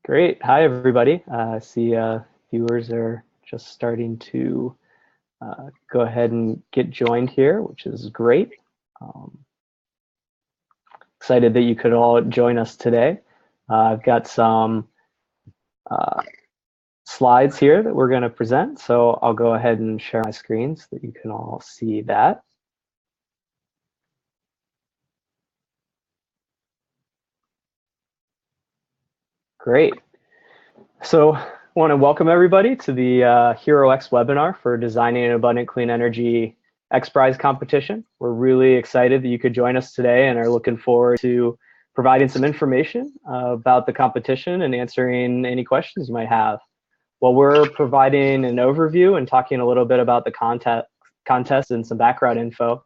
Great. Hi, everybody. I see viewers are just starting to go ahead and get joined here, which is great. Excited that you could all join us today. I've got some slides here that we're going to present, so I'll go ahead and share my screen so that you can all see that. Great. So I want to welcome everybody to the HeroX webinar for Designing an Abundant Clean Energy XPRIZE competition. We're really excited that you could join us today and are looking forward to providing some information about the competition and answering any questions you might have. While we're providing an overview and talking a little bit about the contest and some background info,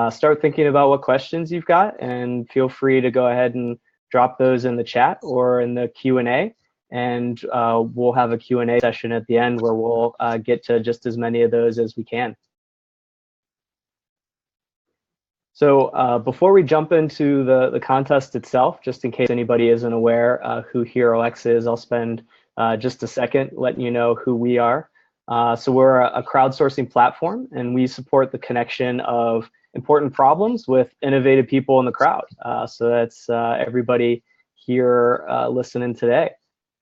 start thinking about what questions you've got, and feel free to go ahead and drop those in the chat or in the Q&A. And we'll have a Q&A session at the end where we'll get to just as many of those as we can. So before we jump into the contest itself, just in case anybody isn't aware who HeroX is, I'll spend just a second letting you know who we are. So we're a crowdsourcing platform, and we support the connection of important problems with innovative people in the crowd. So that's everybody here listening today.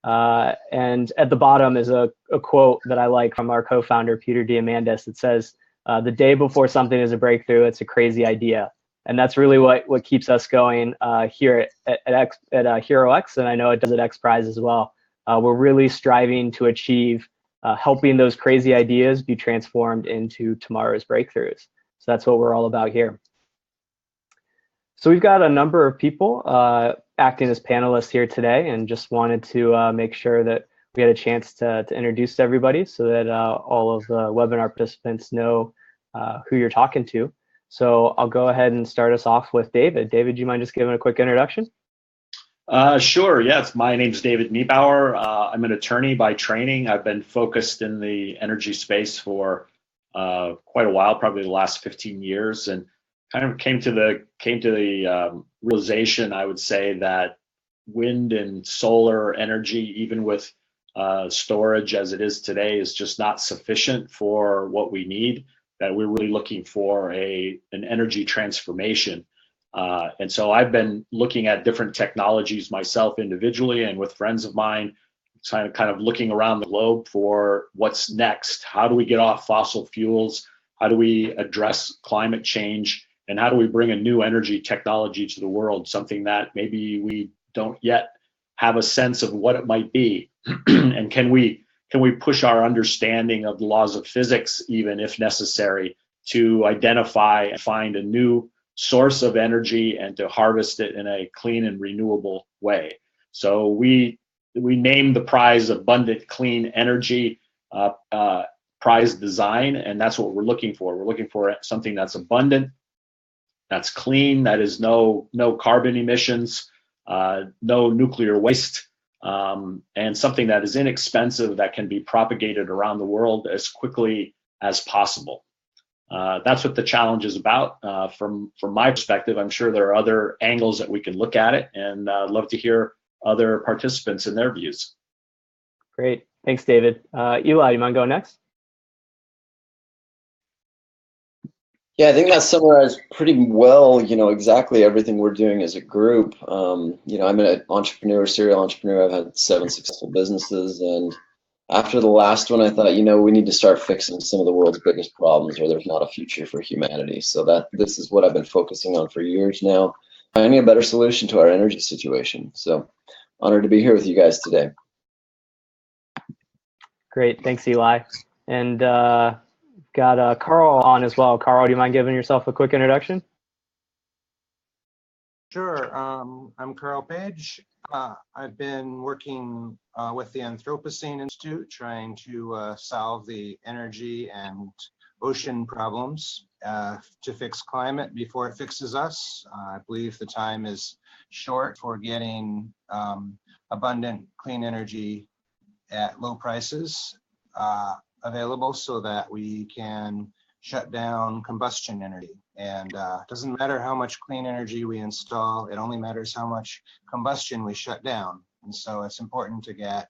And at the bottom is a quote that I like from our co-founder, Peter Diamandis. It says, the day before something is a breakthrough, it's a crazy idea. And that's really what keeps us going here at HeroX, and I know it does at XPRIZE as well. We're really striving to achieve helping those crazy ideas be transformed into tomorrow's breakthroughs. So that's what we're all about here. So we've got a number of people acting as panelists here today, and just wanted to make sure that we had a chance to introduce everybody so that all of the webinar participants know who you're talking to. So I'll go ahead and start us off with David. David, do you mind just giving a quick introduction? Sure, yes. My name's David Niebauer. I'm an attorney by training. I've been focused in the energy space for quite a while, probably the last 15 years, and kind of came to the realization, I would say, that wind and solar energy, even with storage as it is today, is just not sufficient for what we need. That we're really looking for an energy transformation. And so I've been looking at different technologies myself individually and with friends of mine, kind of looking around the globe for what's next. How do we get off fossil fuels? How do we address climate change? And how do we bring a new energy technology to the world, something that maybe we don't yet have a sense of what it might be? And can we push our understanding of the laws of physics, even if necessary, to identify and find a new source of energy and to harvest it in a clean and renewable way? So we named the prize Abundant Clean Energy Prize Design, and that's what we're looking for. We're looking for something that's abundant, that's clean, that is no carbon emissions, no nuclear waste, and something that is inexpensive, that can be propagated around the world as quickly as possible. That's what the challenge is about. From my perspective, I'm sure there are other angles that we can look at it, and I'd love to hear other participants and their views. Great, thanks, David. Eli, you mind going next? Yeah, I think that summarized pretty well, exactly everything we're doing as a group. I'm an entrepreneur, serial entrepreneur. I've had 7 successful businesses, and after the last one, I thought, we need to start fixing some of the world's biggest problems, or there's not a future for humanity. So this is what I've been focusing on for years now, finding a better solution to our energy situation. So honored to be here with you guys today. Great, thanks, Eli. And got Carl on as well. Carl, do you mind giving yourself a quick introduction? Sure. I'm Carl Page. I've been working with the Anthropocene Institute, trying to solve the energy and ocean problems to fix climate before it fixes us. I believe the time is short for getting abundant clean energy at low prices available, so that we can shut down combustion energy. And it doesn't matter how much clean energy we install, it only matters how much combustion we shut down. And so it's important to get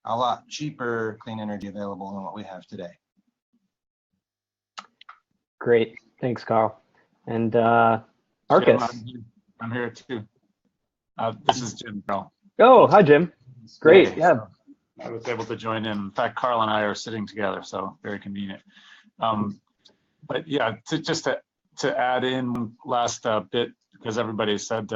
a lot cheaper clean energy available than what we have today. Great. Thanks, Carl. And Jim, Marcus. I'm here too. This is Jim Bell. Oh, hi, Jim. Great. Yeah. I was able to join in. In fact, Carl and I are sitting together, so very convenient. But yeah, just to add in last bit, because everybody said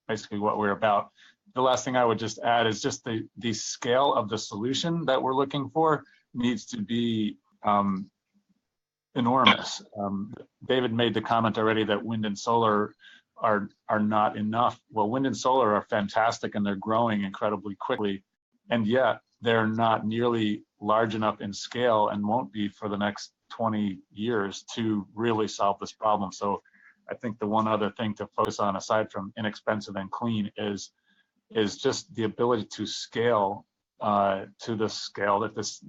basically what we're about. The last thing I would just add is just the scale of the solution that we're looking for needs to be enormous. David made the comment already that wind and solar are not enough. Well, wind and solar are fantastic and they're growing incredibly quickly, and yet they're not nearly large enough in scale and won't be for the next 20 years to really solve this problem. So I think the one other thing to focus on, aside from inexpensive and clean, is just the ability to scale to the scale that this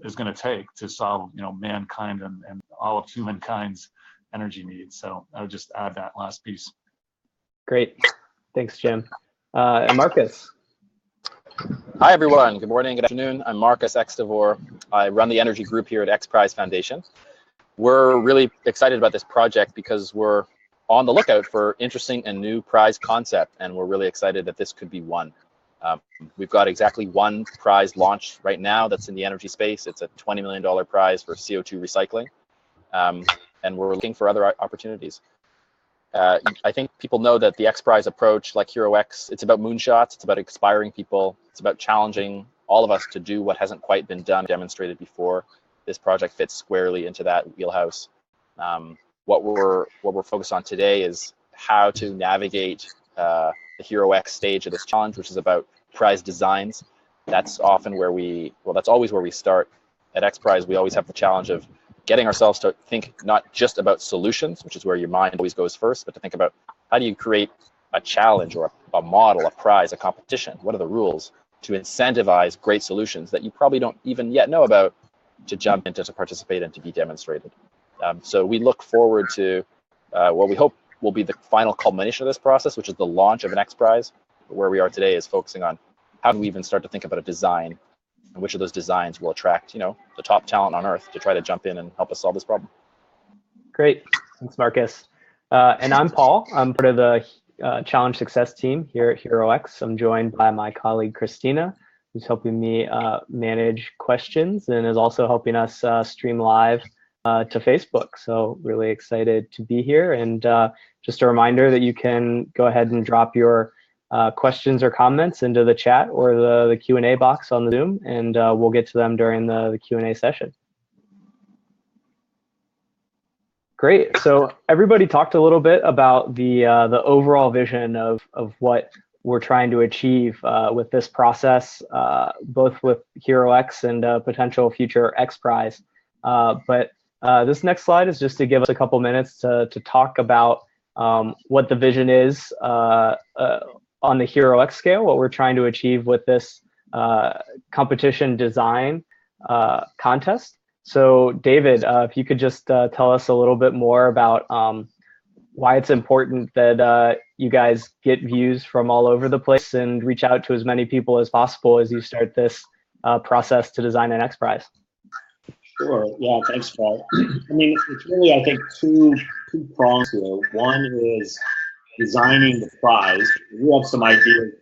is going to take to solve, mankind and all of humankind's energy needs. So I would just add that last piece. Great. Thanks, Jim. And Marcus. Hi, everyone. Good morning, good afternoon. I'm Marcus Extevor. I run the energy group here at XPRIZE Foundation. We're really excited about this project because we're on the lookout for interesting and new prize concept, and we're really excited that this could be one. We've got exactly one prize launched right now that's in the energy space. It's a $20 million prize for CO2 recycling, and we're looking for other opportunities. I think people know that the XPRIZE approach, like HeroX, it's about moonshots, it's about inspiring people, it's about challenging all of us to do what hasn't quite been done, demonstrated before. This project fits squarely into that wheelhouse. What we're focused on today is how to navigate the HeroX stage of this challenge, which is about prize designs. That's often that's always where we start. At XPRIZE, we always have the challenge of getting ourselves to think not just about solutions, which is where your mind always goes first, but to think about how do you create a challenge or a model, a prize, a competition? What are the rules to incentivize great solutions that you probably don't even yet know about to jump into, to participate, and to be demonstrated? So we look forward to what we hope will be the final culmination of this process, which is the launch of an XPRIZE. Where we are today is focusing on how do we even start to think about a design, and which of those designs will attract, the top talent on earth to try to jump in and help us solve this problem. Great. Thanks, Marcus. And I'm Paul. I'm part of the Challenge Success team here at HeroX. I'm joined by my colleague, Christina, who's helping me manage questions and is also helping us stream live to Facebook. So really excited to be here. And just a reminder that you can go ahead and drop your questions or comments into the chat or the Q&A box on the Zoom, and we'll get to them during the Q&A session. Great. So everybody talked a little bit about the overall vision of what we're trying to achieve with this process, both with HeroX and potential future XPRIZE. But this next slide is just to give us a couple minutes to talk about what the vision is on the HeroX scale, what we're trying to achieve with this competition design contest. So David, if you could just tell us a little bit more about why it's important that you guys get views from all over the place and reach out to as many people as possible as you start this process to design an XPRIZE. Sure. Yeah. Thanks, Paul. I mean, it's really, I think, two prongs here. One is designing the prize. We have some ideas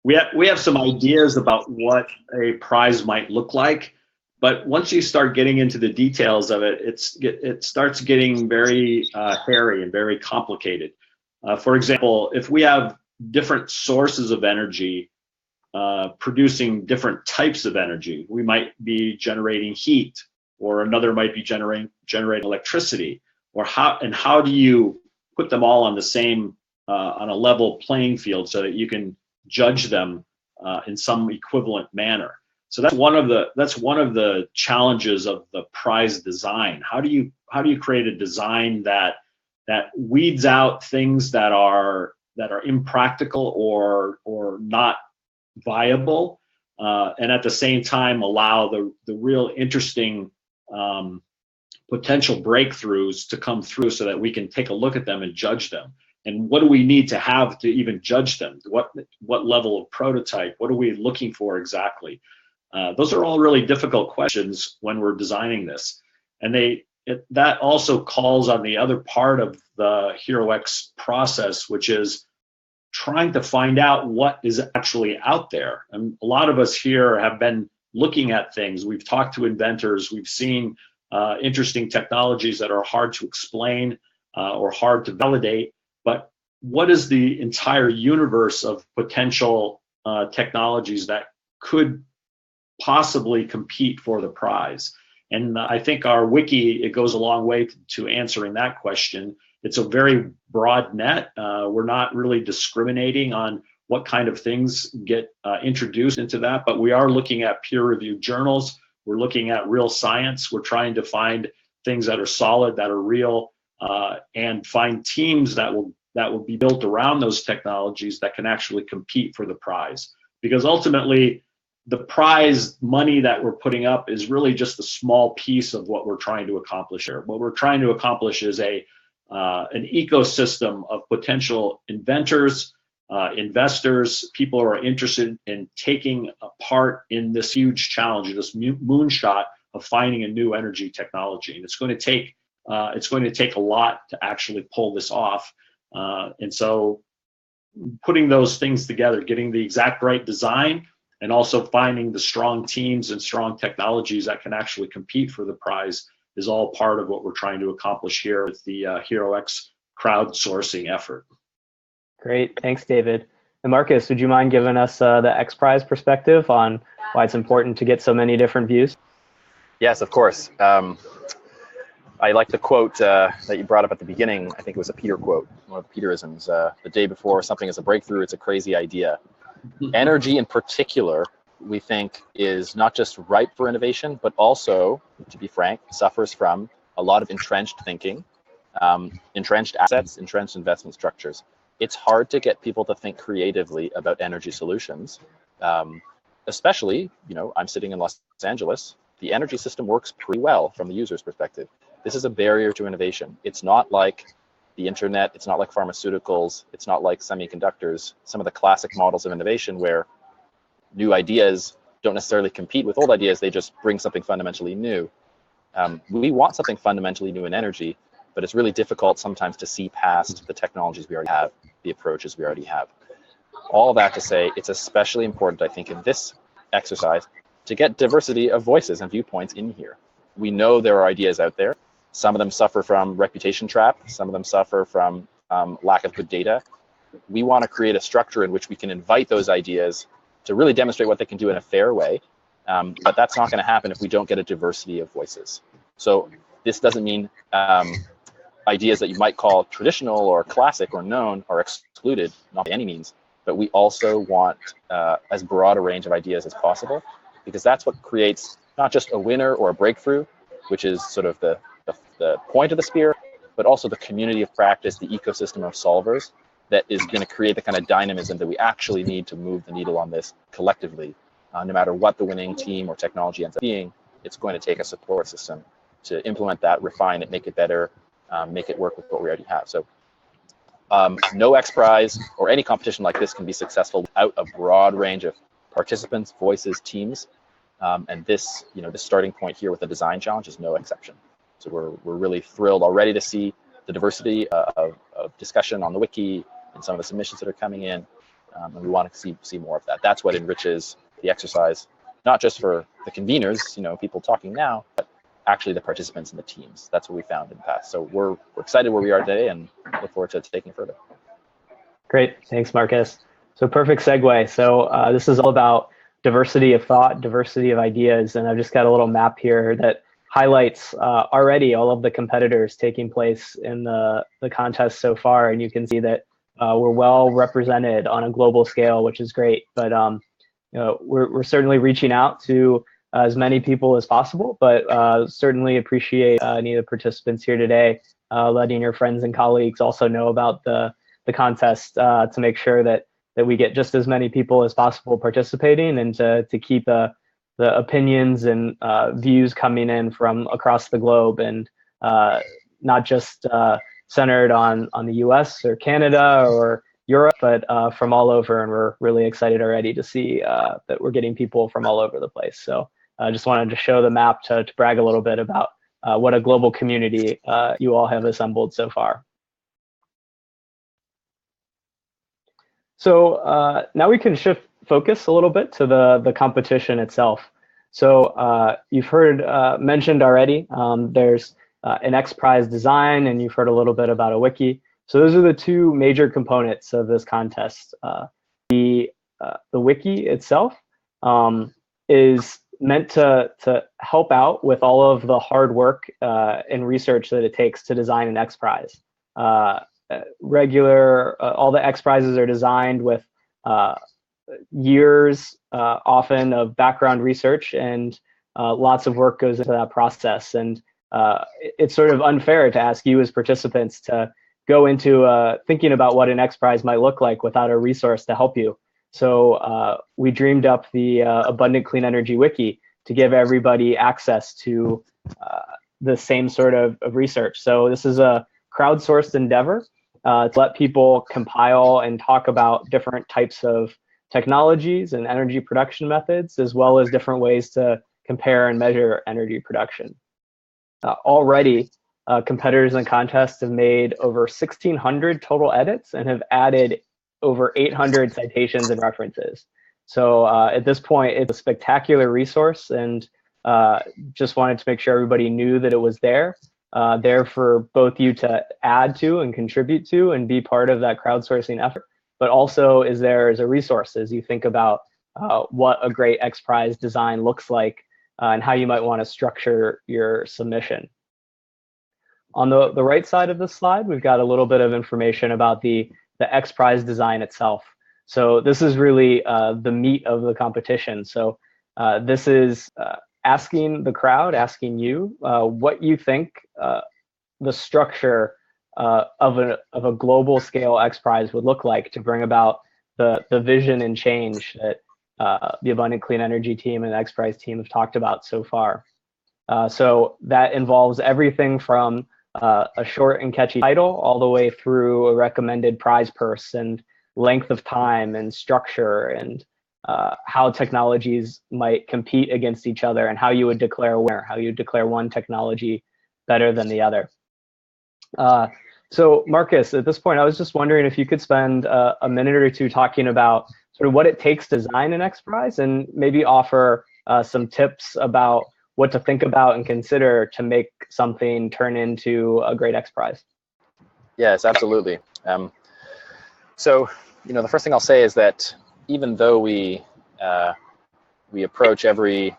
we have some ideas about what a prize might look like, but once you start getting into the details of it, it starts getting very hairy and very complicated. For example, if we have different sources of energy producing different types of energy, we might be generating heat, or another might be generating electricity, or how do you put them all on the same on a level playing field so that you can judge them in some equivalent manner? So that's one of the challenges of the prize design. How do you create a design that weeds out things that are impractical or not viable, and at the same time allow the real interesting potential breakthroughs to come through so that we can take a look at them and judge them? and what do we need to have to even judge them? What level of prototype? What are we looking for exactly? Those are all really difficult questions when we're designing this, and that also calls on the other part of the HeroX process, which is trying to find out what is actually out there. And a lot of us here have been looking at things. We've talked to inventors. We've seen interesting technologies that are hard to explain or hard to validate. But what is the entire universe of potential technologies that could possibly compete for the prize? And I think our wiki, it goes a long way to answering that question. It's a very broad net. We're not really discriminating on what kind of things get introduced into that, but we are looking at peer-reviewed journals. We're looking at real science. We're trying to find things that are solid, that are real, and find teams that will be built around those technologies that can actually compete for the prize. Because ultimately, the prize money that we're putting up is really just a small piece of what we're trying to accomplish here. What we're trying to accomplish is an ecosystem of potential inventors, investors, people who are interested in taking a part in this huge challenge, this moonshot of finding a new energy technology. And it's going to take a lot to actually pull this off. And so putting those things together, getting the exact right design, and also finding the strong teams and strong technologies that can actually compete for the prize is all part of what we're trying to accomplish here with the HeroX crowdsourcing effort. Great, thanks, David. And Marcus, would you mind giving us the XPRIZE perspective on why it's important to get so many different views? Yes, of course. I like the quote that you brought up at the beginning. I think it was a Peter quote, one of the Peterisms. The day before something is a breakthrough, it's a crazy idea. Energy in particular, we think, is not just ripe for innovation, but also, to be frank, suffers from a lot of entrenched thinking, entrenched assets, entrenched investment structures. It's hard to get people to think creatively about energy solutions, especially, I'm sitting in Los Angeles. The energy system works pretty well from the user's perspective. This is a barrier to innovation. It's not like the internet, it's not like pharmaceuticals, it's not like semiconductors, some of the classic models of innovation where new ideas don't necessarily compete with old ideas, they just bring something fundamentally new. We want something fundamentally new in energy, but it's really difficult sometimes to see past the technologies we already have, the approaches we already have. All that to say, it's especially important, I think, in this exercise to get diversity of voices and viewpoints in here. We know there are ideas out there. Some of them suffer from reputation trap. Some of them suffer from lack of good data. We want to create a structure in which we can invite those ideas to really demonstrate what they can do in a fair way. But that's not going to happen if we don't get a diversity of voices. So this doesn't mean ideas that you might call traditional or classic or known are excluded, not by any means. But we also want as broad a range of ideas as possible, because that's what creates not just a winner or a breakthrough, which is sort of the point of the spear, but also the community of practice, the ecosystem of solvers that is going to create the kind of dynamism that we actually need to move the needle on this collectively. No matter what the winning team or technology ends up being, it's going to take a support system to implement that, refine it, make it better, make it work with what we already have. So no XPRIZE or any competition like this can be successful without a broad range of participants, voices, teams. And this, this starting point here with the design challenge is no exception. So we're really thrilled already to see the diversity of discussion on the wiki and some of the submissions that are coming in, and we want to see more of that. That's what enriches the exercise, not just for the conveners, people talking now, but actually the participants and the teams. That's what we found in the past. So we're excited where we are today and look forward to taking it further. Great, thanks, Marcus. So perfect segue. So this is all about diversity of thought, diversity of ideas, and I've just got a little map here that highlights already all of the competitors taking place in the contest so far, and you can see that we're well represented on a global scale, which is great. But we're certainly reaching out to as many people as possible, but certainly appreciate any of the participants here today letting your friends and colleagues also know about the contest to make sure that we get just as many people as possible participating, and to keep the opinions and views coming in from across the globe, and not just centered on the US or Canada or Europe, but from all over, and we're really excited already to see that we're getting people from all over the place. So I just wanted to show the map to brag a little bit about what a global community you all have assembled so far. So now we can shift focus a little bit to the competition itself. So you've heard mentioned already, there's an XPRIZE design, and you've heard a little bit about a wiki. So those are the two major components of this contest. The wiki itself is meant to help out with all of the hard work and research that it takes to design an XPRIZE. All the XPRIZes are designed with years often of background research, and lots of work goes into that process. And it's sort of unfair to ask you as participants to go into thinking about what an XPRIZE might look like without a resource to help you. So we dreamed up the Abundant Clean Energy Wiki to give everybody access to the same sort of research. So this is a crowdsourced endeavor to let people compile and talk about different types of technologies and energy production methods, as well as different ways to compare and measure energy production. Already, competitors in the contest have made over 1,600 total edits and have added over 800 citations and references. So at this point, it's a spectacular resource, and just wanted to make sure everybody knew that it was there for both you to add to and contribute to and be part of that crowdsourcing effort, but also is there as a resource as you think about what a great XPRIZE design looks like and how you might want to structure your submission. On the right side of the slide, we've got a little bit of information about the XPRIZE design itself. So this is really the meat of the competition. So this is asking the crowd, asking you what you think the structure of a global scale XPRIZE would look like to bring about the vision and change that the Abundant Clean Energy team and the XPRIZE team have talked about so far. So that involves everything from a short and catchy title all the way through a recommended prize purse and length of time and structure and how technologies might compete against each other and how you would declare a winner, how you would declare one technology better than the other. So Marcus, at this point, I was just wondering if you could spend a minute or two talking about sort of what it takes to design an XPRIZE and maybe offer some tips about what to think about and consider to make something turn into a great XPRIZE. Yes, absolutely. So, the first thing I'll say is that even though we approach every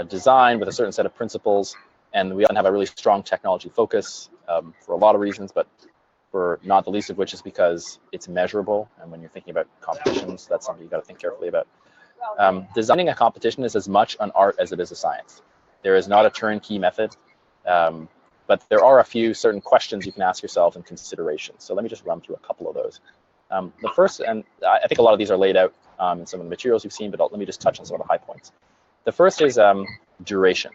design with a certain set of principles, and we often have a really strong technology focus for a lot of reasons, but for not the least of which is because it's measurable. And when you're thinking about competitions, that's something you've got to think carefully about. Designing a competition is as much an art as it is a science. There is not a turnkey method, but there are a few certain questions you can ask yourself and considerations. So let me just run through a couple of those. The first, and I think a lot of these are laid out in some of the materials you've seen, but let me just touch on some of the high points. The first is duration.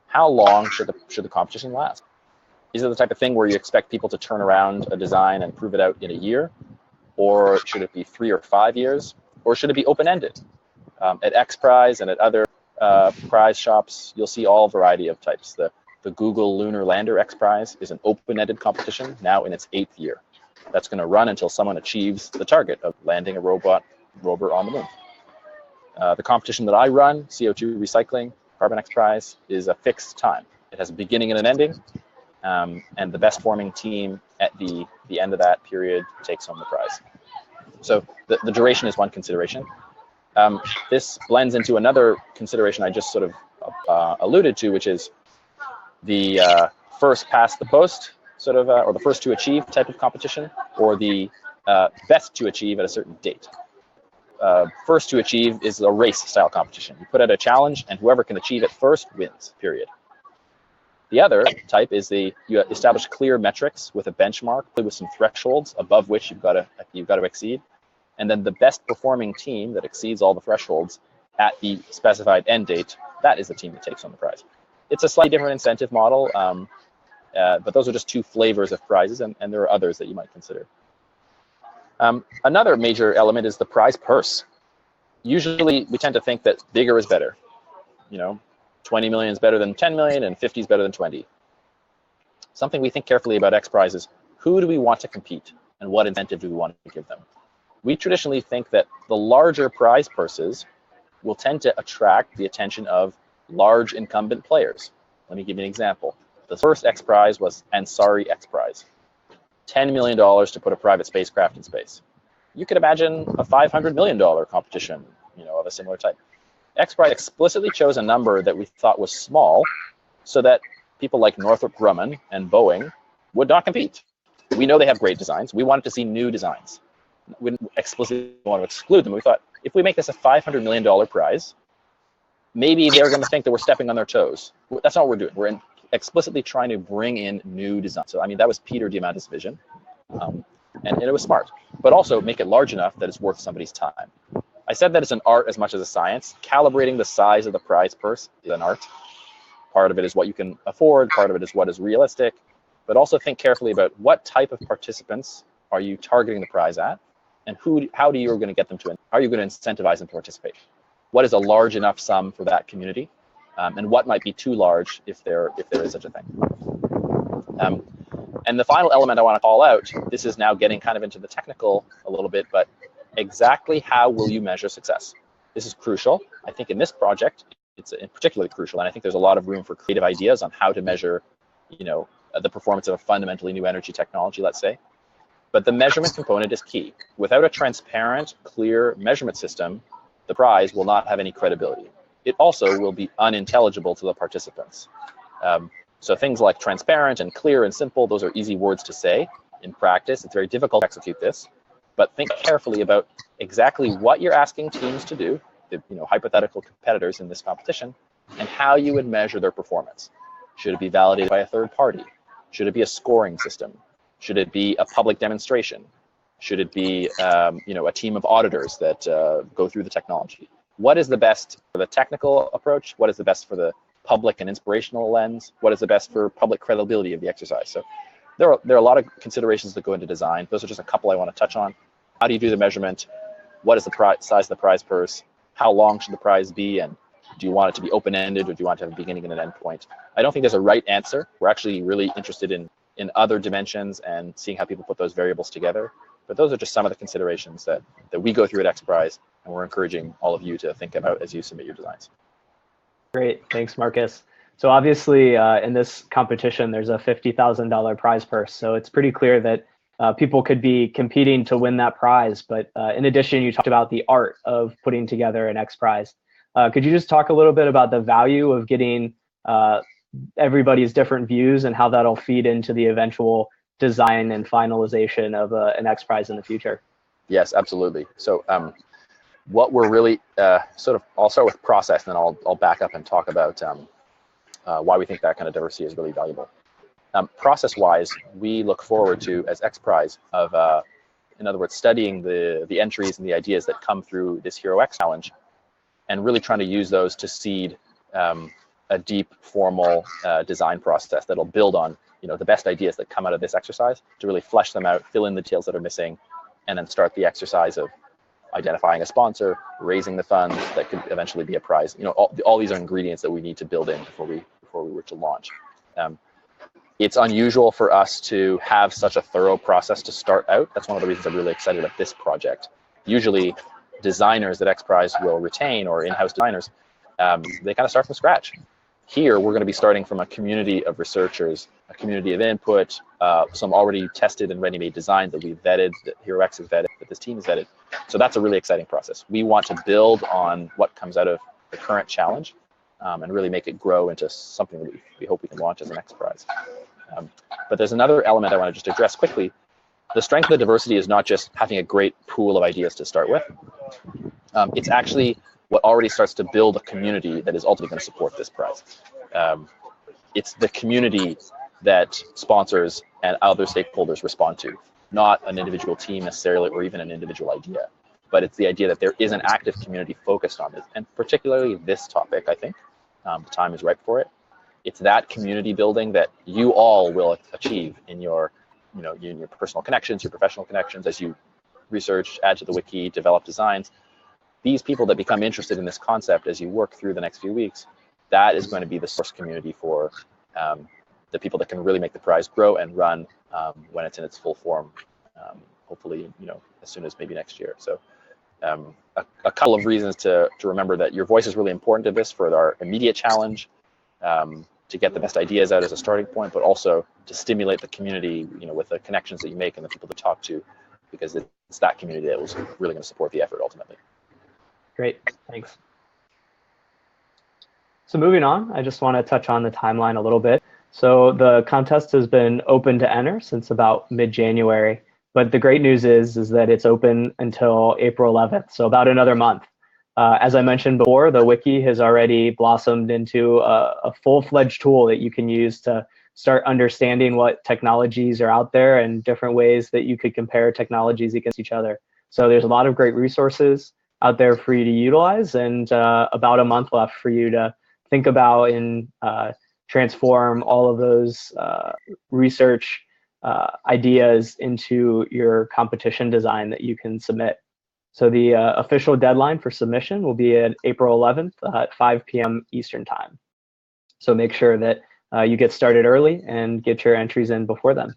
How long should the competition last? Is it the type of thing where you expect people to turn around a design and prove it out in a year? Or should it be 3 or 5 years? Or should it be open-ended? At XPRIZE and at other prize shops, you'll see all variety of types. The Google Lunar Lander XPRIZE is an open-ended competition, now in its 8th year. That's going to run until someone achieves the target of landing a rover on the moon. The competition that I run, CO2 recycling, Carbon XPRIZE, is a fixed time. It has a beginning and an ending, and the best forming team at the end of that period takes home the prize. So the duration is one consideration. This blends into another consideration I just sort of alluded to, which is the first past the post sort of, or the first to achieve type of competition, or the best to achieve at a certain date. First to achieve is a race style competition. You put out a challenge and whoever can achieve it first wins, period. The other type is you establish clear metrics with a benchmark, with some thresholds above which you've got to exceed. And then the best performing team that exceeds all the thresholds at the specified end date, that is the team that takes home the prize. It's a slightly different incentive model. But those are just two flavors of prizes, and there are others that you might consider. Another major element is the prize purse. Usually we tend to think that bigger is better. 20 million is better than 10 million and 50 is better than 20. Something we think carefully about XPRIZE is, who do we want to compete and what incentive do we want to give them? We traditionally think that the larger prize purses will tend to attract the attention of large incumbent players. Let me give you an example. The first XPRIZE was Ansari XPRIZE. $10 million to put a private spacecraft in space. You could imagine a $500 million competition, of a similar type. XPRIZE explicitly chose a number that we thought was small so that people like Northrop Grumman and Boeing would not compete. We know they have great designs. We wanted to see new designs. We didn't explicitly want to exclude them. We thought, if we make this a $500 million prize, maybe they're going to think that we're stepping on their toes. That's not what we're doing. We're explicitly trying to bring in new design. So, that was Peter Diamandis' vision. And it was smart, but also make it large enough that it's worth somebody's time. I said that it's an art as much as a science. Calibrating the size of the prize purse is an art. Part of it is what you can afford, part of it is what is realistic, but also think carefully about what type of participants are you targeting the prize at, and how are you going to get them to, how are you going to incentivize them to participate? What is a large enough sum for that community, and what might be too large if there is such a thing. And the final element I want to call out, this is now getting kind of into the technical a little bit, but exactly how will you measure success? This is crucial. I think in this project, it's particularly crucial, and I think there's a lot of room for creative ideas on how to measure, the performance of a fundamentally new energy technology, let's say. But the measurement component is key. Without a transparent, clear measurement system, the prize will not have any credibility. It also will be unintelligible to the participants. So things like transparent and clear and simple, those are easy words to say. In practice, it's very difficult to execute this. But think carefully about exactly what you're asking teams to do, the hypothetical competitors in this competition, and how you would measure their performance. Should it be validated by a third party? Should it be a scoring system? Should it be a public demonstration? Should it be a team of auditors that go through the technology? What is the best for the technical approach? What is the best for the public and inspirational lens? What is the best for public credibility of the exercise? So there are a lot of considerations that go into design. Those are just a couple I want to touch on. How do you do the measurement? What is the size of the prize purse? How long should the prize be? And do you want it to be open-ended, or do you want to have a beginning and an end point? I don't think there's a right answer. We're actually really interested in other dimensions and seeing how people put those variables together. But those are just some of the considerations that we go through at XPRIZE, and we're encouraging all of you to think about as you submit your designs. Great, thanks, Marcus. So obviously in this competition, there's a $50,000 prize purse. So it's pretty clear that people could be competing to win that prize. But in addition, you talked about the art of putting together an XPRIZE. Could you just talk a little bit about the value of getting everybody's different views and how that'll feed into the eventual design and finalization of an XPRIZE in the future? Yes, absolutely. So what we're really I'll start with process, and then I'll back up and talk about why we think that kind of diversity is really valuable. Process-wise, we look forward to, as XPRIZE, in other words, studying the entries and the ideas that come through this HeroX challenge, and really trying to use those to seed a deep, formal design process that'll build on the best ideas that come out of this exercise, to really flesh them out, fill in the details that are missing, and then start the exercise of identifying a sponsor, raising the funds that could eventually be a prize. All these are ingredients that we need to build in before we were to launch. It's unusual for us to have such a thorough process to start out. That's one of the reasons I'm really excited about this project. Usually, designers that XPRIZE will retain, or in-house designers, they kind of start from scratch. Here, we're going to be starting from a community of researchers, a community of input, some already tested and ready-made designs that we've vetted, that HeroX has vetted, that this team has vetted. So that's a really exciting process. We want to build on what comes out of the current challenge and really make it grow into something that we hope we can launch as an XPRIZE. But there's another element I want to just address quickly. The strength of the diversity is not just having a great pool of ideas to start with. It's actually what already starts to build a community that is ultimately going to support this prize. It's the community that sponsors and other stakeholders respond to, not an individual team necessarily, or even an individual idea. But it's the idea that there is an active community focused on this, and particularly this topic, I think. The time is ripe for it. it's that community building that you all will achieve in your, in your personal connections, your professional connections, as you research, add to the wiki, develop designs. These people that become interested in this concept as you work through the next few weeks, that is going to be the source community for the people that can really make the prize grow and run when it's in its full form, hopefully, as soon as maybe next year. So a couple of reasons to remember that your voice is really important to this for our immediate challenge, to get the best ideas out as a starting point, but also to stimulate the community, with the connections that you make and the people to talk to, because it's that community that was really going to support the effort ultimately. Great, thanks. So moving on, I just want to touch on the timeline a little bit. So the contest has been open to enter since about mid-January, but the great news is that it's open until April 11th, so about another month. As I mentioned before, the wiki has already blossomed into a full-fledged tool that you can use to start understanding what technologies are out there and different ways that you could compare technologies against each other. So there's a lot of great resources out there for you to utilize, and about a month left for you to think about and transform all of those research ideas into your competition design that you can submit. So the official deadline for submission will be at April 11th at 5 p.m. Eastern time. So make sure that you get started early and get your entries in before then.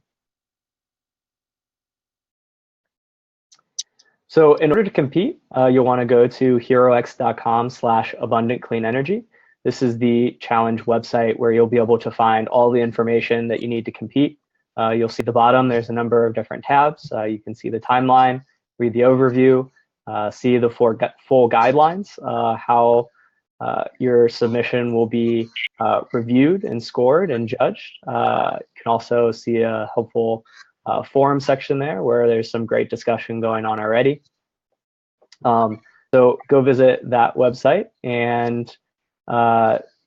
So in order to compete, you'll want to go to herox.com/abundantcleanenergy. This is the challenge website where you'll be able to find all the information that you need to compete. You'll see at the bottom, there's a number of different tabs. You can see the timeline, read the overview, see the full guidelines, how your submission will be reviewed and scored and judged. You can also see a helpful forum section there where there's some great discussion going on already. So go visit that website and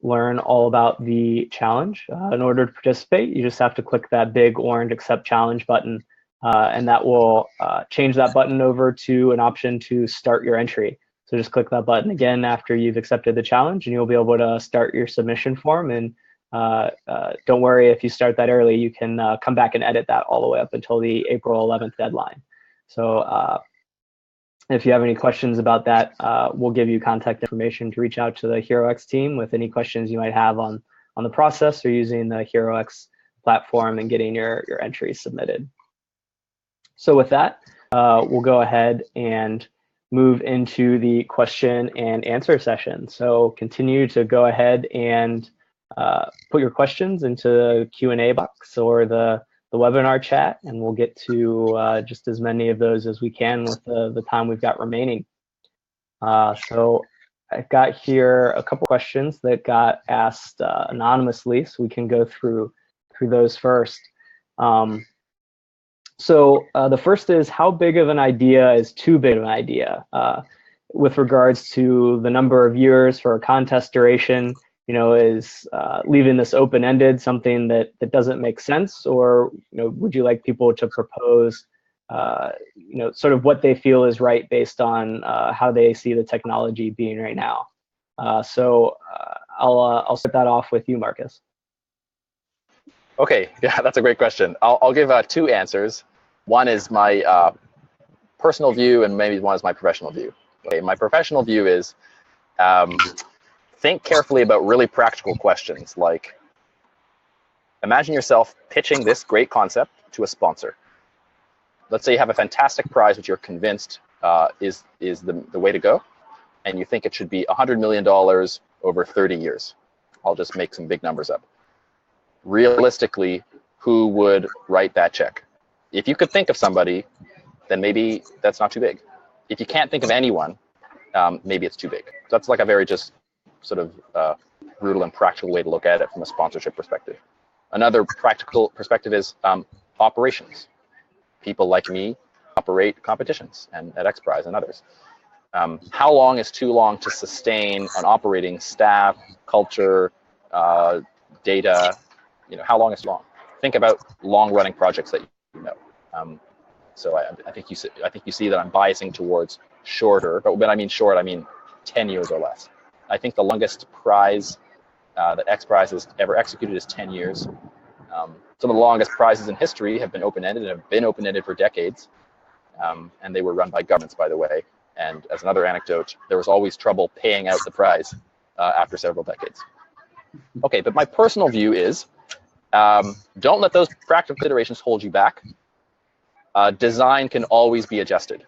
learn all about the challenge. In order to participate, you just have to click that big orange accept challenge button, and that will change that button over to an option to start your entry. So just click that button again after you've accepted the challenge, and you'll be able to start your submission form. And don't worry if you start that early, you can come back and edit that all the way up until the April 11th deadline. So if you have any questions about that, we'll give you contact information to reach out to the HeroX team with any questions you might have on the process or using the HeroX platform and getting your entries submitted. So with that, we'll go ahead and move into the question and answer session. So continue to go ahead and put your questions into the Q&A box or the webinar chat, and we'll get to just as many of those as we can with the time we've got remaining. So I've got here a couple questions that got asked anonymously, so we can go through those first. So the first is, how big of an idea is too big of an idea? With regards to the number of years for a contest duration, is leaving this open-ended something that doesn't make sense? Or, would you like people to propose, sort of what they feel is right based on how they see the technology being right now? So I'll start that off with you, Marcus. Okay, yeah, that's a great question. I'll give two answers. One is my personal view, and maybe one is my professional view. Okay, my professional view is think carefully about really practical questions, like imagine yourself pitching this great concept to a sponsor. Let's say you have a fantastic prize which you're convinced is the way to go, and you think it should be $100 million over 30 years. I'll just make some big numbers up. Realistically, who would write that check? If you could think of somebody, then maybe that's not too big. If you can't think of anyone, maybe it's too big. That's like a very just sort of brutal and practical way to look at it from a sponsorship perspective. Another practical perspective is operations. People like me operate competitions and at XPRIZE and others. How long is too long to sustain an operating staff, culture, data? How long is too long? Think about long-running projects that you know. So I think you see that I'm biasing towards shorter, but when I mean short, I mean 10 years or less. I think the longest prize that XPRIZE has ever executed is 10 years. Some of the longest prizes in history have been open-ended and have been open-ended for decades. And they were run by governments, by the way. And as another anecdote, there was always trouble paying out the prize after several decades. Okay, but my personal view is, don't let those practical considerations hold you back. Design can always be adjusted.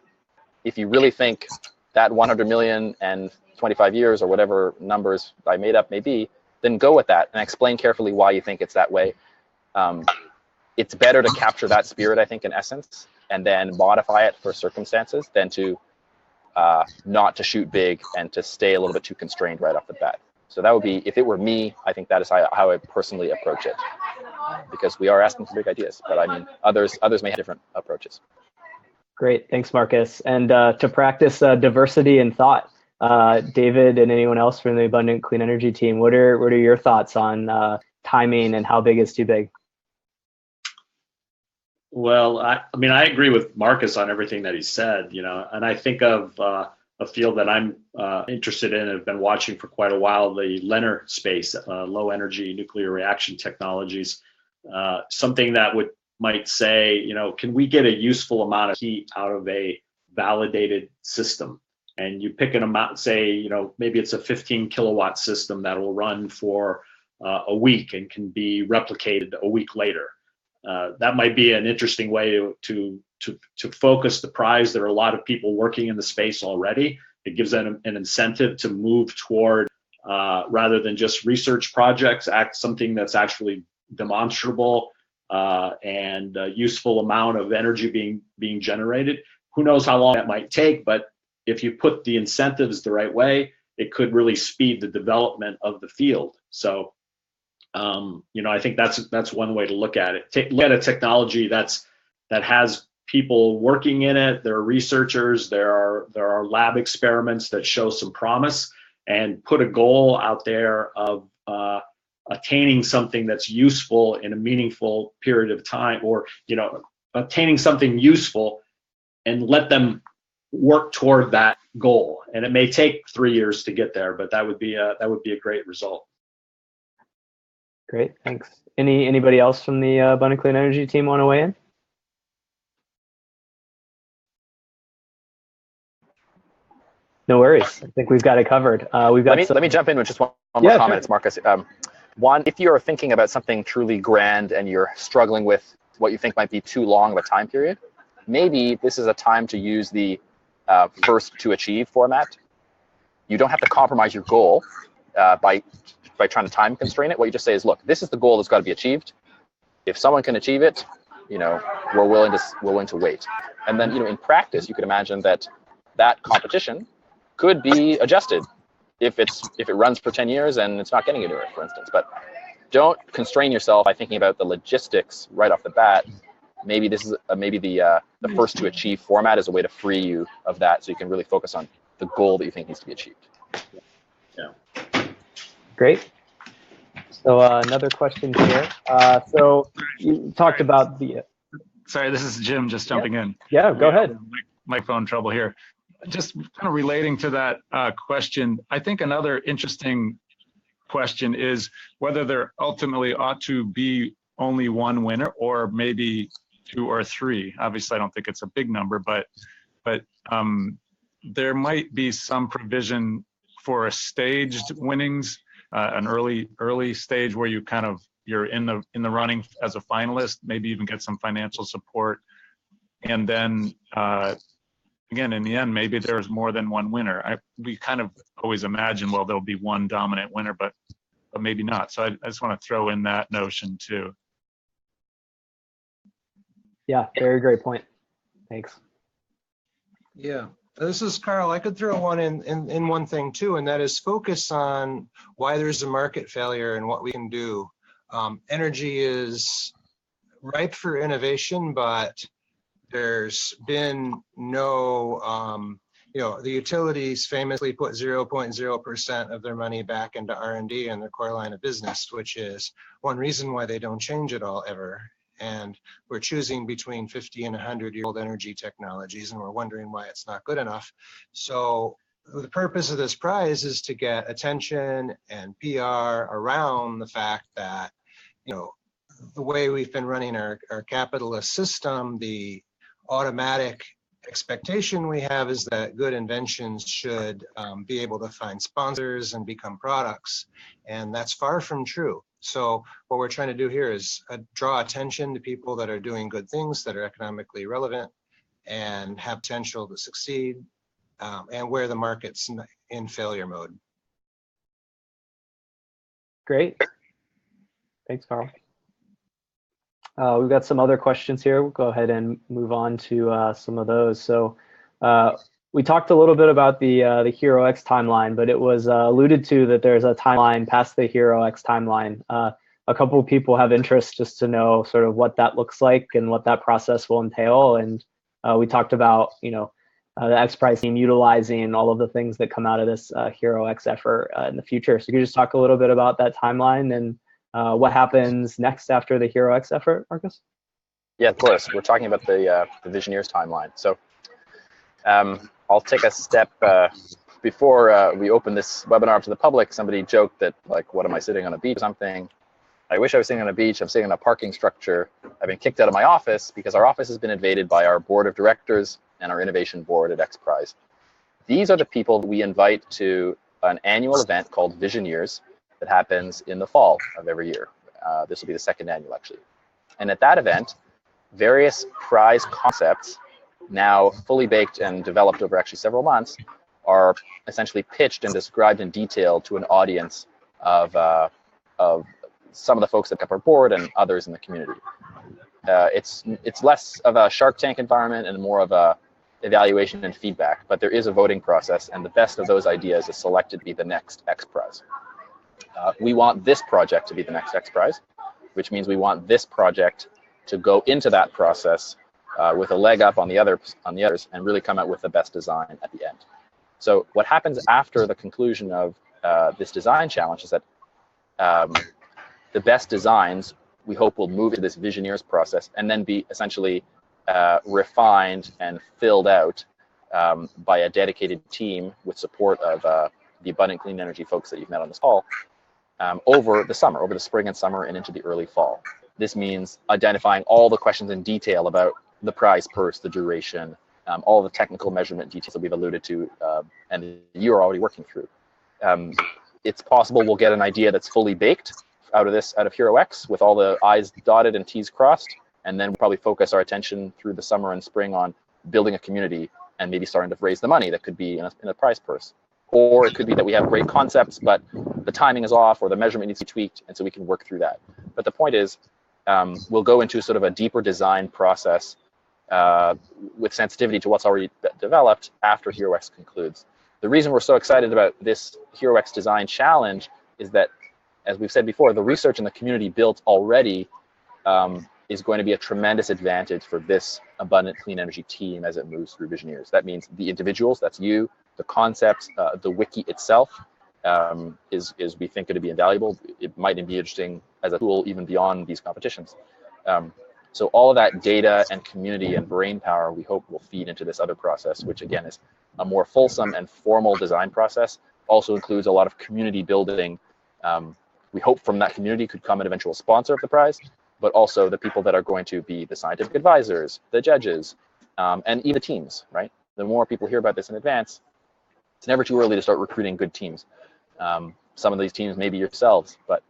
If you really think that 100 million and 25 years or whatever numbers I made up may be, then go with that and explain carefully why you think it's that way. It's better to capture that spirit, I think, in essence, and then modify it for circumstances than to not to shoot big and to stay a little bit too constrained right off the bat. So that would be, if it were me, I think that is how I personally approach it, because we are asking for big ideas, but I mean, others may have different approaches. Great, thanks, Marcus. And to practice diversity in thought, David and anyone else from the Abundant Clean Energy team, what are your thoughts on timing and how big is too big? Well, I mean, I agree with Marcus on everything that he said, you know, and I think of a field that I'm interested in and have been watching for quite a while, the LENR space, low energy nuclear reaction technologies, something that might say, you know, can we get a useful amount of heat out of a validated system? And you pick an amount, say, you know, maybe it's a 15 kilowatt system that will run for a week and can be replicated a week later. That might be an interesting way to focus the prize. There are a lot of people working in the space already. It gives them an incentive to move toward, rather than just research projects, something that's actually demonstrable and a useful amount of energy being generated. Who knows how long that might take, but if you put the incentives the right way, it could really speed the development of the field. So, you know, I think that's one way to look at it. Look at a technology that has people working in it. There are researchers. There are lab experiments that show some promise, and put a goal out there of attaining something that's useful in a meaningful period of time, or, you know, attaining something useful, and let them work toward that goal. And it may take 3 years to get there, but that would be a great result. Great, thanks. Anybody else from the Abundant Clean Energy team want to weigh in? No worries. I think we've got it covered. Let me jump in with just one more comment. Sure. It's Marcus. One, if you're thinking about something truly grand and you're struggling with what you think might be too long of a time period, maybe this is a time to use the first to achieve format. You don't have to compromise your goal by trying to time constrain it. What you just say is, look, this is the goal that's got to be achieved. If someone can achieve it, you know, we're willing to wait. And then, you know, in practice, you could imagine that competition could be adjusted if it runs for 10 years and it's not getting anywhere, for instance. But don't constrain yourself by thinking about the logistics right off the bat. Maybe this is maybe the first to achieve format is a way to free you of that, so you can really focus on the goal that you think needs to be achieved. Yeah. Great. So another question here. So you talked about the. Sorry, this is Jim just jumping in. Yeah, go ahead. Microphone trouble here. Just kind of relating to that question, I think another interesting question is whether there ultimately ought to be only one winner, or maybe 2 or 3. Obviously, I don't think it's a big number, but there might be some provision for a staged winnings, an early stage where you're in the running as a finalist, maybe even get some financial support, and then again, in the end, maybe there's more than one winner. We kind of always imagine, well, there'll be one dominant winner, but maybe not. So I just want to throw in that notion too. Yeah, very great point. Thanks. Yeah, this is Carl. I could throw one in one thing too, and that is focus on why there's a market failure and what we can do. Energy is ripe for innovation, but there's been no, you know, the utilities famously put 0.0% of their money back into R&D in their core line of business, which is one reason why they don't change it all ever. And we're choosing between 50 and 100-year-old energy technologies, and we're wondering why it's not good enough. So the purpose of this prize is to get attention and PR around the fact that, the way we've been running our capitalist system, the automatic expectation we have is that good inventions should be able to find sponsors and become products. And that's far from true. So what we're trying to do here is draw attention to people that are doing good things that are economically relevant and have potential to succeed, and where the market's in failure mode. Great. Thanks, Carl. We've got some other questions here. We'll go ahead and move on to some of those. So we talked a little bit about the HeroX timeline, but it was alluded to that there's a timeline past the HeroX timeline. A couple of people have interest just to know sort of what that looks like and what that process will entail. And we talked about, the XPRIZE team utilizing all of the things that come out of this HeroX effort in the future. So could you just talk a little bit about that timeline and what happens next after the HeroX effort, Marcus? Yeah, of course. We're talking about the Visioneers timeline. So I'll take a step before we open this webinar to the public. Somebody joked that, like, what am I sitting on a beach or something? I wish I was sitting on a beach. I'm sitting in a parking structure. I've been kicked out of my office because our office has been invaded by our board of directors and our innovation board at XPRIZE. These are the people we invite to an annual event called Visioneers that happens in the fall of every year. This will be the second annual, actually. And at that event, various prize concepts, now fully baked and developed over actually several months, are essentially pitched and described in detail to an audience of some of the folks that come up our board and others in the community. It's less of a Shark Tank environment and more of a evaluation and feedback, but there is a voting process, and the best of those ideas is selected to be the next XPRIZE. We want this project to be the next XPRIZE, which means we want this project to go into that process with a leg up on the others and really come out with the best design at the end. So what happens after the conclusion of this design challenge is that the best designs, we hope, will move into this Visioneers process and then be essentially refined and filled out by a dedicated team with support of the Abundant Clean Energy folks that you've met on this call over the summer, over the spring and summer and into the early fall. This means identifying all the questions in detail about the prize purse, the duration, all the technical measurement details that we've alluded to and you're already working through. It's possible we'll get an idea that's fully baked out of HeroX with all the I's dotted and T's crossed, and then we'll probably focus our attention through the summer and spring on building a community and maybe starting to raise the money that could be in a prize purse. Or it could be that we have great concepts, but the timing is off or the measurement needs to be tweaked, and so we can work through that. But the point is, we'll go into sort of a deeper design process with sensitivity to what's already developed after HeroX concludes. The reason we're so excited about this HeroX design challenge is that, as we've said before, the research in the community built already is going to be a tremendous advantage for this Abundant Clean Energy team as it moves through Visioneers. That means the individuals, that's you, the concepts, the wiki itself is we think going to be invaluable. It might be interesting as a tool even beyond these competitions. So all of that data and community and brain power we hope will feed into this other process, which again is a more fulsome and formal design process. Also includes a lot of community building. We hope from that community could come an eventual sponsor of the prize, but also the people that are going to be the scientific advisors, the judges, and even the teams, right? The more people hear about this in advance, it's never too early to start recruiting good teams. Some of these teams may be yourselves, but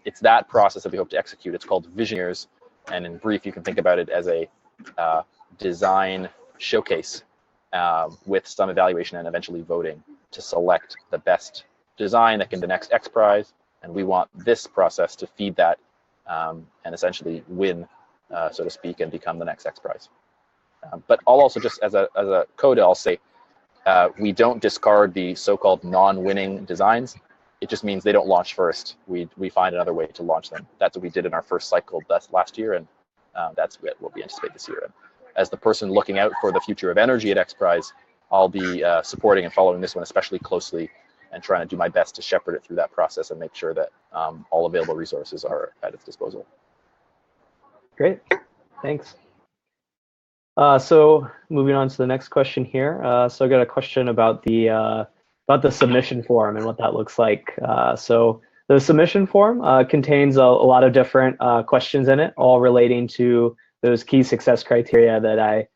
it's that process that we hope to execute. It's called Visioneers, and in brief, you can think about it as a design showcase with some evaluation and eventually voting to select the best design that can be the next XPRIZE, and we want this process to feed that and essentially win, so to speak, and become the next XPRIZE. But I'll also just, as a coda, I'll say, we don't discard the so-called non-winning designs. It just means they don't launch first. We find another way to launch them. That's what we did in our first cycle last year, and that's what we anticipate this year. And as the person looking out for the future of energy at XPRIZE, I'll be supporting and following this one especially closely and trying to do my best to shepherd it through that process and make sure that all available resources are at its disposal. Great, thanks. So moving on to the next question here. So I got a question about the submission form and what that looks like. So the submission form contains a lot of different questions in it, all relating to those key success criteria that I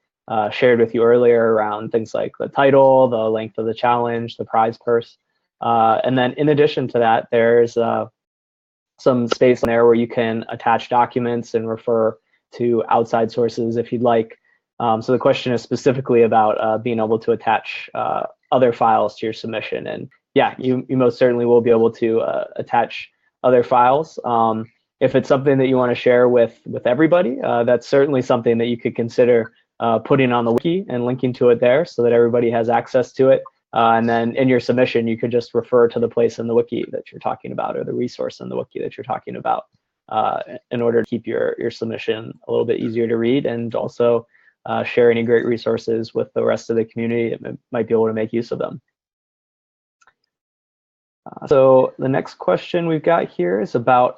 shared with you earlier around things like the title, the length of the challenge, the prize purse. And then in addition to that, there's some space in there where you can attach documents and refer to outside sources if you'd like. So the question is specifically about being able to attach other files to your submission. And yeah, you most certainly will be able to attach other files. If it's something that you want to share with everybody, that's certainly something that you could consider putting on the wiki and linking to it there so that everybody has access to it. And then in your submission, you could just refer to the place in the wiki that you're talking about or the resource in the wiki that you're talking about in order to keep your submission a little bit easier to read, and also share any great resources with the rest of the community that might be able to make use of them. So the next question we've got here is about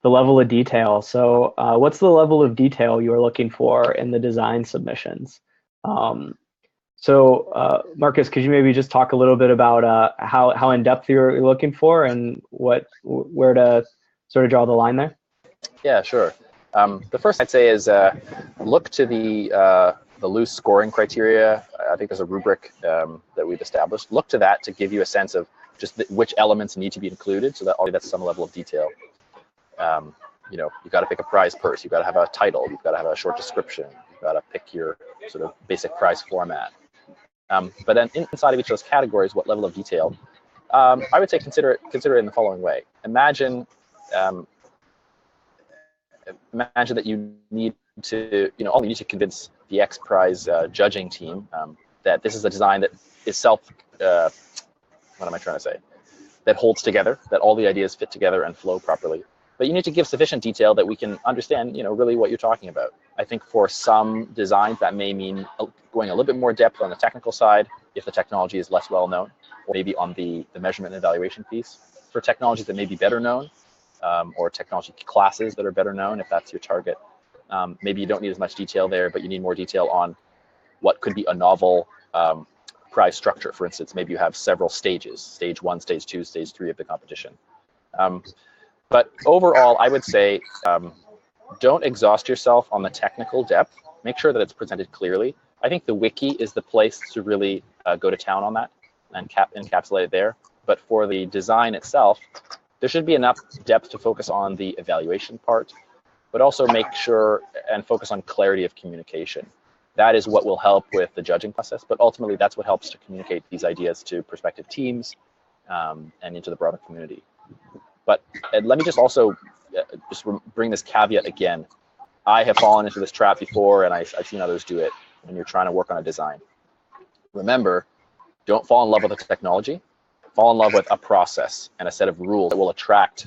the level of detail. So what's the level of detail you're looking for in the design submissions? So Marcus, could you maybe just talk a little bit about how in depth you're looking for and where to sort of draw the line there? Yeah, sure. The first I'd say is look to the loose scoring criteria. I think there's a rubric that we've established. Look to that to give you a sense of just which elements need to be included, so that already that's some level of detail. You know, you've got to pick a prize purse, you've got to have a title, you've got to have a short description, you've got to pick your sort of basic prize format. But then inside of each of those categories, what level of detail? I would say consider it in the following way. Imagine that you need to, all you need to convince the XPRIZE judging team that this is a design that is what am I trying to say? That holds together, that all the ideas fit together and flow properly. But you need to give sufficient detail that we can understand, really what you're talking about. I think for some designs that may mean going a little bit more depth on the technical side if the technology is less well known, or maybe on the measurement and evaluation piece. For technologies that may be better known, or technology classes that are better known, if that's your target, maybe you don't need as much detail there, but you need more detail on what could be a novel prize structure. For instance, maybe you have several stages, stage 1, stage 2, stage 3 of the competition. But overall, I would say don't exhaust yourself on the technical depth. Make sure that it's presented clearly. I think the wiki is the place to really go to town on that and encapsulate it there. But for the design itself, there should be enough depth to focus on the evaluation part, but also make sure and focus on clarity of communication. That is what will help with the judging process, but ultimately that's what helps to communicate these ideas to prospective teams and into the broader community. But let me just also just bring this caveat again. I have fallen into this trap before, and I've seen others do it when you're trying to work on a design. Remember, don't fall in love with the technology. Fall in love with a process and a set of rules that will attract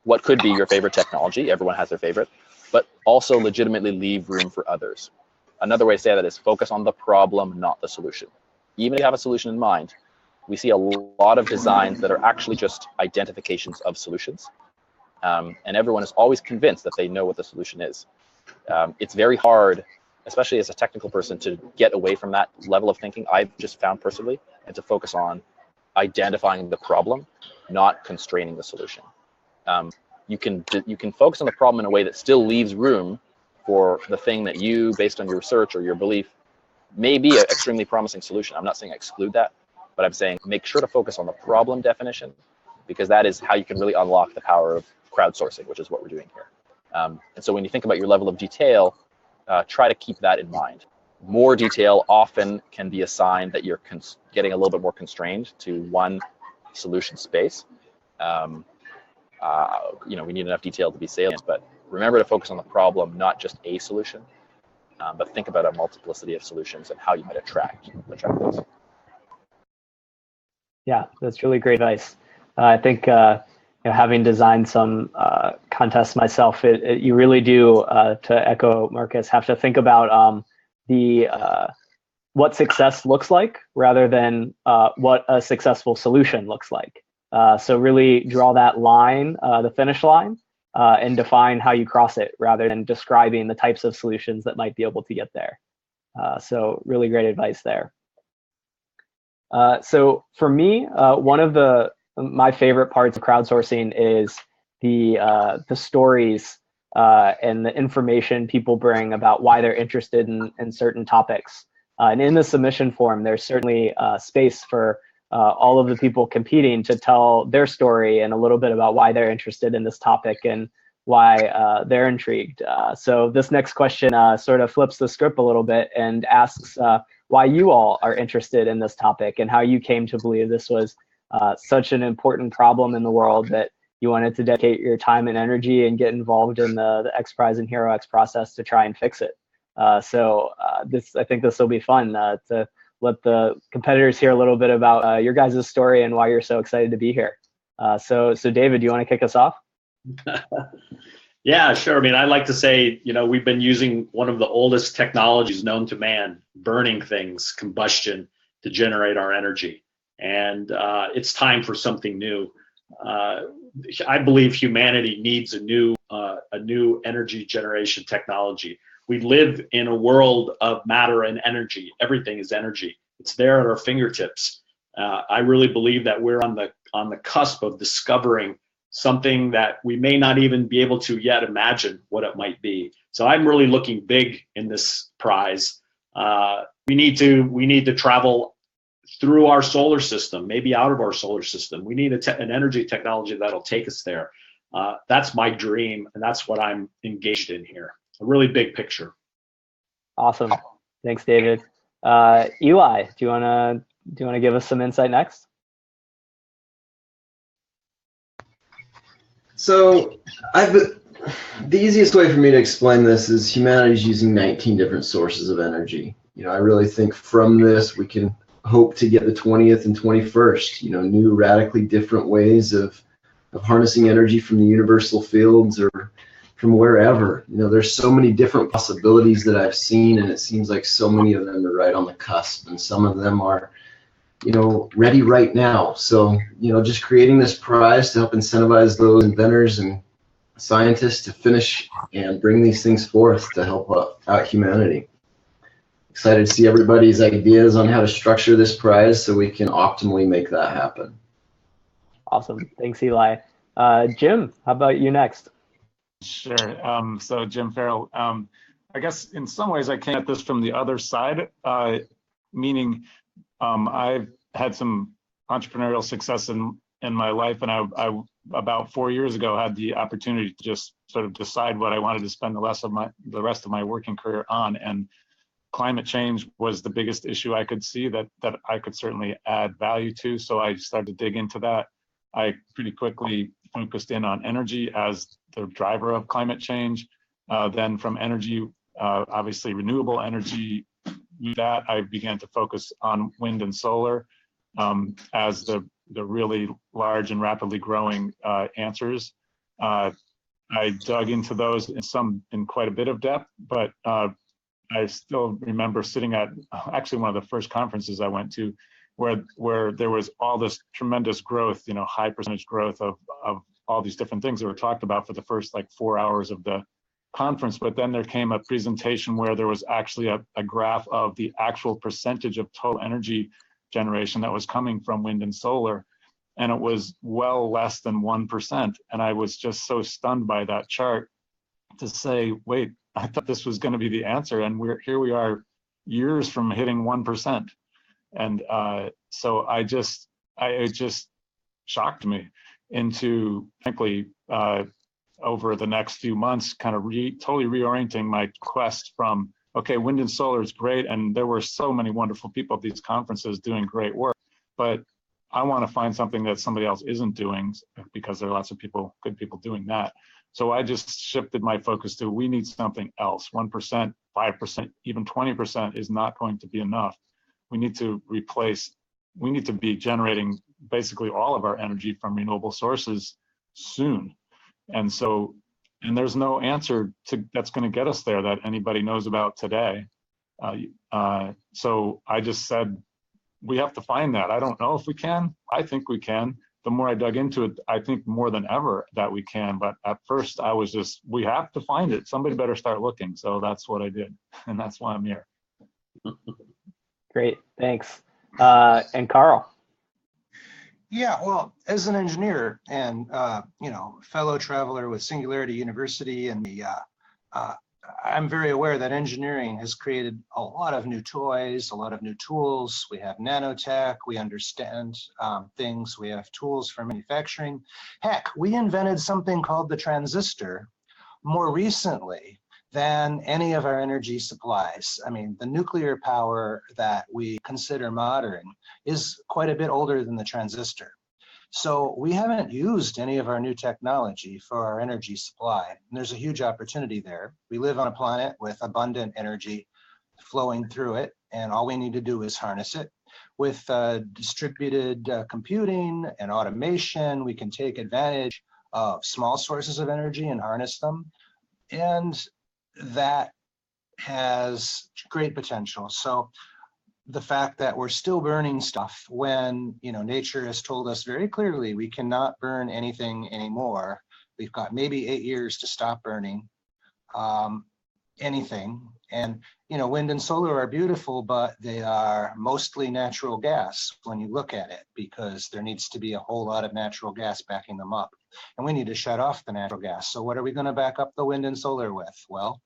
what could be your favorite technology. Everyone has their favorite, but also legitimately leave room for others. Another way to say that is focus on the problem, not the solution. Even if you have a solution in mind, we see a lot of designs that are actually just identifications of solutions. And everyone is always convinced that they know what the solution is. It's very hard, especially as a technical person, to get away from that level of thinking, I've just found personally, and to focus on identifying the problem, not constraining the solution. You can focus on the problem in a way that still leaves room for the thing that you, based on your research or your belief, may be an extremely promising solution. I'm not saying exclude that, but I'm saying make sure to focus on the problem definition, because that is how you can really unlock the power of crowdsourcing, which is what we're doing here. And so when you think about your level of detail, try to keep that in mind. More detail often can be a sign that you're getting a little bit more constrained to one solution space. We need enough detail to be salient, but remember to focus on the problem, not just a solution, but think about a multiplicity of solutions and how you might attract those. Yeah, that's really great advice. I think having designed some contests myself, you really do, to echo Marcus, have to think about what success looks like rather than what a successful solution looks like. So really draw that line, the finish line, and define how you cross it rather than describing the types of solutions that might be able to get there. So really great advice there. So for me, one of my favorite parts of crowdsourcing is the stories and the information people bring about why they're interested in certain topics. And in the submission form, there's certainly space for all of the people competing to tell their story and a little bit about why they're interested in this topic and why they're intrigued. So this next question sort of flips the script a little bit and asks why you all are interested in this topic and how you came to believe this was such an important problem in the world that you wanted to dedicate your time and energy and get involved in the XPRIZE and HeroX process to try and fix it. I think this will be fun to let the competitors hear a little bit about your guys' story and why you're so excited to be here. So David, do you want to kick us off? Yeah, sure. I mean, I'd like to say, we've been using one of the oldest technologies known to man, burning things, combustion, to generate our energy. And it's time for something new. I believe humanity needs a new energy generation technology. We live in a world of matter and energy. Everything is energy. It's there at our fingertips. I really believe that we're on the cusp of discovering something that we may not even be able to yet imagine what it might be. So I'm really looking big in this prize. We need to travel through our solar system, maybe out of our solar system. We need an energy technology that'll take us there. That's my dream, and that's what I'm engaged in here. A really big picture. Awesome. Thanks, David. Eli, do you want to give us some insight next? So the easiest way for me to explain this is humanity's using 19 different sources of energy. I really think from this we can hope to get the 20th and 21st, new radically different ways of harnessing energy from the universal fields or from wherever. There's so many different possibilities that I've seen, and it seems like so many of them are right on the cusp, and some of them are ready right now. So, just creating this prize to help incentivize those inventors and scientists to finish and bring these things forth to help out humanity. Excited to see everybody's ideas on how to structure this prize so we can optimally make that happen. Awesome. Thanks, Eli. Jim, how about you next? Sure. So Jim Farrell, I guess in some ways I came at this from the other side, meaning I've had some entrepreneurial success in my life, and I about 4 years ago had the opportunity to just sort of decide what I wanted to spend the rest of my working career on, and climate change was the biggest issue I could see that I could certainly add value to. So I started to dig into that. I pretty quickly focused in on energy as the driver of climate change. Then from energy, obviously renewable energy, with that I began to focus on wind and solar as the really large and rapidly growing answers. I dug into those in quite a bit of depth, but I still remember sitting at actually one of the first conferences I went to where there was all this tremendous growth, high percentage growth of all these different things that were talked about for the first 4 hours of the conference. But then there came a presentation where there was actually a graph of the actual percentage of total energy generation that was coming from wind and solar. And it was well less than 1%. And I was just so stunned by that chart to say, wait, I thought this was going to be the answer. And here we are years from hitting 1%. And so it just shocked me into, frankly, over the next few months, kind of totally reorienting my quest from, okay, wind and solar is great, and there were so many wonderful people at these conferences doing great work, but I want to find something that somebody else isn't doing, because there are lots of good people doing that. So I just shifted my focus to, we need something else. 1%, 5%, even 20% is not going to be enough. We need to be generating basically all of our energy from renewable sources soon. And there's no answer that's going to get us there that anybody knows about today. So I just said, we have to find that. I don't know if we can. I think we can. the more I dug into it, I think more than ever that we can. But at first I was just, we have to find it. Somebody better start looking. So that's what I did. And that's why I'm here. Great, thanks. And Carl. Yeah, well, as an engineer and fellow traveler with Singularity University, and I'm very aware that engineering has created a lot of new toys, a lot of new tools. We have nanotech, we understand things, we have tools for manufacturing. Heck, we invented something called the transistor more recently than any of our energy supplies. I mean, the nuclear power that we consider modern is quite a bit older than the transistor. So we haven't used any of our new technology for our energy supply. And there's a huge opportunity there. We live on a planet with abundant energy flowing through it, and all we need to do is harness it. With distributed computing and automation, we can take advantage of small sources of energy and harness them. And that has great potential. So the fact that we're still burning stuff when nature has told us very clearly we cannot burn anything anymore. We've got maybe 8 years to stop burning anything. And wind and solar are beautiful, but they are mostly natural gas when you look at it, because there needs to be a whole lot of natural gas backing them up. And we need to shut off the natural gas. So what are we going to back up the wind and solar with? Well,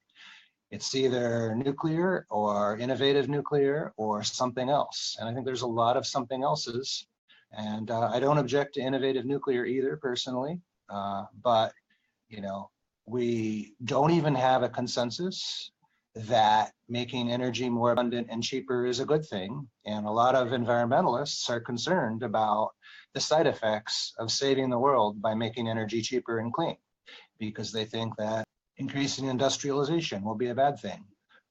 it's either nuclear or innovative nuclear or something else. And I think there's a lot of something else's. And I don't object to innovative nuclear either, personally. But, we don't even have a consensus that making energy more abundant and cheaper is a good thing. And a lot of environmentalists are concerned about the side effects of saving the world by making energy cheaper and clean, because they think that increasing industrialization will be a bad thing,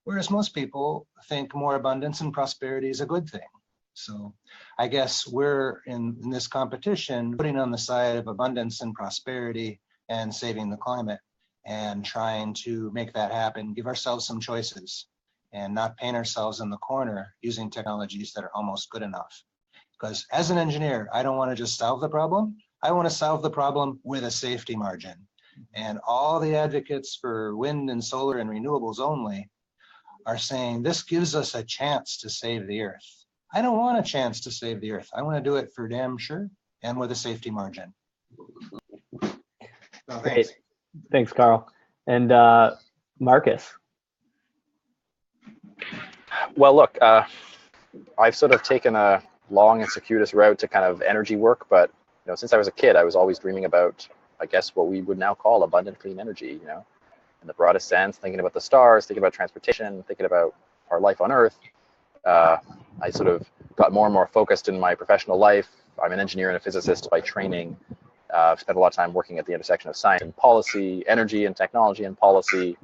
whereas most people think more abundance and prosperity is a good thing. So I guess we're in this competition putting on the side of abundance and prosperity and saving the climate, and trying to make that happen, give ourselves some choices and not paint ourselves in the corner using technologies that are almost good enough. Because as an engineer, I don't want to just solve the problem. I want to solve the problem with a safety margin. And all the advocates for wind and solar and renewables only are saying this gives us a chance to save the earth. I don't want a chance to save the earth. I want to do it for damn sure and with a safety margin. So, Great. Thanks, Carl. And Marcus. Well, look, I've sort of taken a long and circuitous route to kind of energy work, but since I was a kid, I was always dreaming about, I guess, what we would now call abundant clean energy, in the broadest sense, thinking about the stars, thinking about transportation, thinking about our life on Earth. I sort of got more and more focused in my professional life. I'm an engineer and a physicist by training. I've spent a lot of time working at the intersection of science and policy, energy and technology and policy.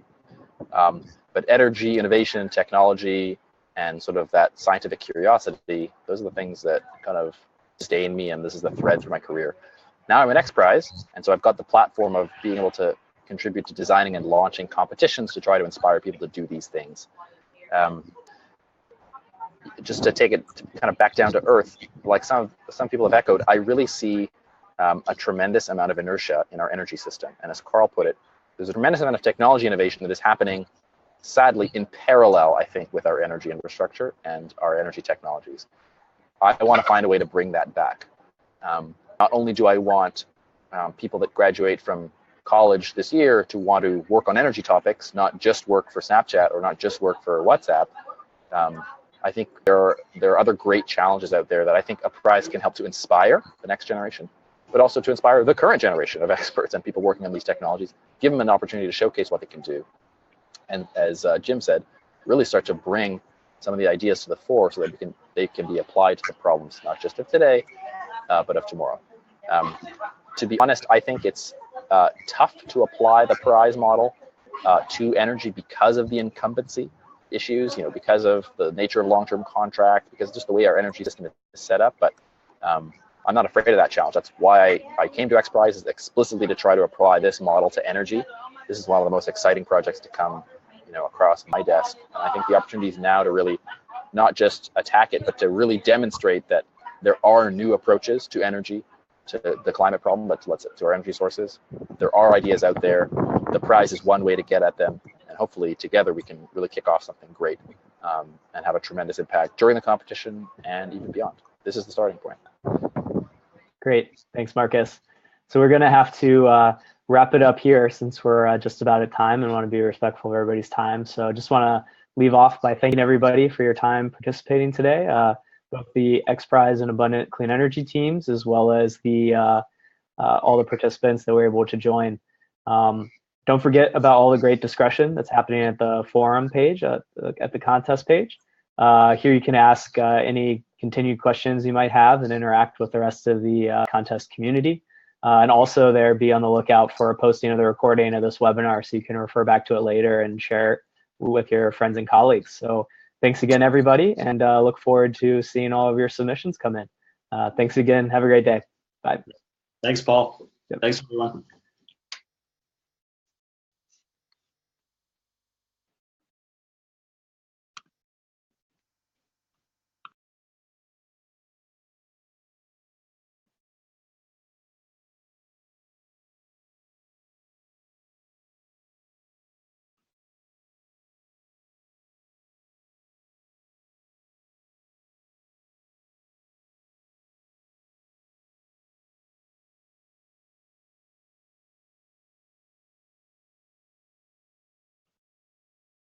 But energy, innovation, technology, and sort of that scientific curiosity, those are the things that kind of stay in me, and this is the thread through my career. Now I'm at XPRIZE, and so I've got the platform of being able to contribute to designing and launching competitions to try to inspire people to do these things. Just to take it kind of back down to earth, like some people have echoed, I really see a tremendous amount of inertia in our energy system. And as Carl put it, there's a tremendous amount of technology innovation that is happening, sadly, in parallel, I think, with our energy infrastructure and our energy technologies. I want to find a way to bring that back. Not only do I want people that graduate from college this year to want to work on energy topics, not just work for Snapchat or not just work for WhatsApp. I think there are other great challenges out there that I think a prize can help to inspire the next generation, but also to inspire the current generation of experts and people working on these technologies, give them an opportunity to showcase what they can do. And as Jim said, really start to bring some of the ideas to the fore so that they can be applied to the problems, not just of today, but of tomorrow. To be honest, I think it's tough to apply the prize model to energy because of the incumbency issues, because of the nature of long-term contract, because just the way our energy system is set up. But I'm not afraid of that challenge. That's why I came to XPRIZE, is explicitly to try to apply this model to energy. This is one of the most exciting projects to come, across my desk. And I think the opportunity is now to really not just attack it, but to really demonstrate that there are new approaches to energy, to the climate problem, but to our energy sources. There are ideas out there. The prize is one way to get at them, and hopefully together we can really kick off something great and have a tremendous impact during the competition and even beyond. This is the starting point. Great, thanks, Marcus. So we're going to have to wrap it up here since we're just about at time and want to be respectful of everybody's time. So I just want to leave off by thanking everybody for your time participating today, both the XPRIZE and Abundant Clean Energy teams, as well as the all the participants that were able to join. Don't forget about all the great discussion that's happening at the forum page, at the contest page. Here you can ask any continued questions you might have and interact with the rest of the contest community. And also there, be on the lookout for a posting of the recording of this webinar so you can refer back to it later and share it with your friends and colleagues. So thanks again, everybody, and look forward to seeing all of your submissions come in. Thanks again. Have a great day. Bye. Thanks, Paul. Yep. Thanks, everyone.